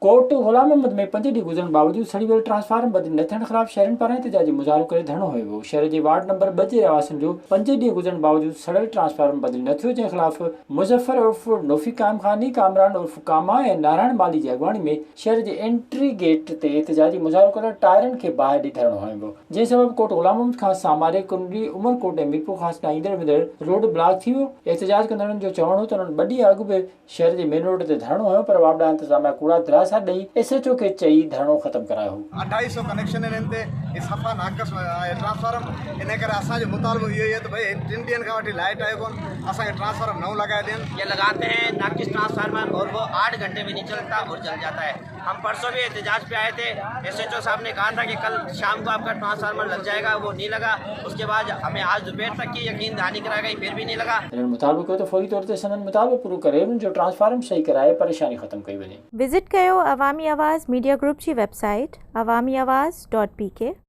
कोट गुलाम अहमद में 5 ॾींहं गुज़रण बावजूद सड़ी वियल ट्रांसफार्मर बदिली न थियण ख़िलाफ़ शहरनि पारां एहतजाजी मुज़ाहिरो करे धरणो हुयो वियो। शहर जे वार्ड नंबर 2 जे रहवासियुनि जो 5 ॾींहं गुज़रण बावजूद सड़ियल ट्रांसफार्मर बदिली न थियो, जंहिं ख़िलाफ़ मुज़फ़र उर्फ़ नोफ़ी कामखानी, कामरान उर्फ़ कामा ऐं नारायण माली जी अॻवानी में शहर जे एंट्री गेट ते एहतजाजी मुज़ाहिरो करे टायरनि खे बाहि ॾेई धरणो हयो वियो, जंहिं सबबि कोट गुलाम अहमद खां सामारे कुंडी उमरकोट ऐं मीरपुर खां ईंदड़ वेंदड़ रोड ब्लॉक थी वियो। एहतजाज कंदड़नि जो चवणु हो त उन्हनि 2 ॾींहं अॻु बि शहर जे मेन रोड ते धरणो हुयो, पर वापडा इंतज़ामिया कूड़ा दिलासा ॾेई SHO खे चई धरणो ख़त्म करायो हो। 250 कनेक्शन आहिनि ते सफ़ा नाक़स ट्रांसफार्म, इन करे असांजो मुतालबो इहो ई आहे त भई 3 ॾींहंनि खां वठी लाइट आहे कोन, असांखे ट्रांसफार्म नओं लॻाए ॾियनि। ये लगाते हैं नाकिस ट्रांसफार्मर और वो 8 घंटे में नहीं चलता और जल जाता है। हम परसों भी एहतजाज पे आए थे, SHO साहब ने कहा था कि कल शाम को आपका ट्रांसफार्मर लग जाएगा, वो नहीं लगा। उसके बाद हमें आज दोपहर तक की यकीन दहानी करा गई, फिर भी नहीं लगा। इन्हनि मुतालबो कयो त फौरी तौर ते संदन मुतालबो पूरो करे उन्हनि जो ट्रांसफार्मर सही कराए परेशानी ख़त्म कई वञे। विज़िट कयो अवामी आवाज़ मीडिया ग्रुप जी वेबसाइट awamiawaz.pk।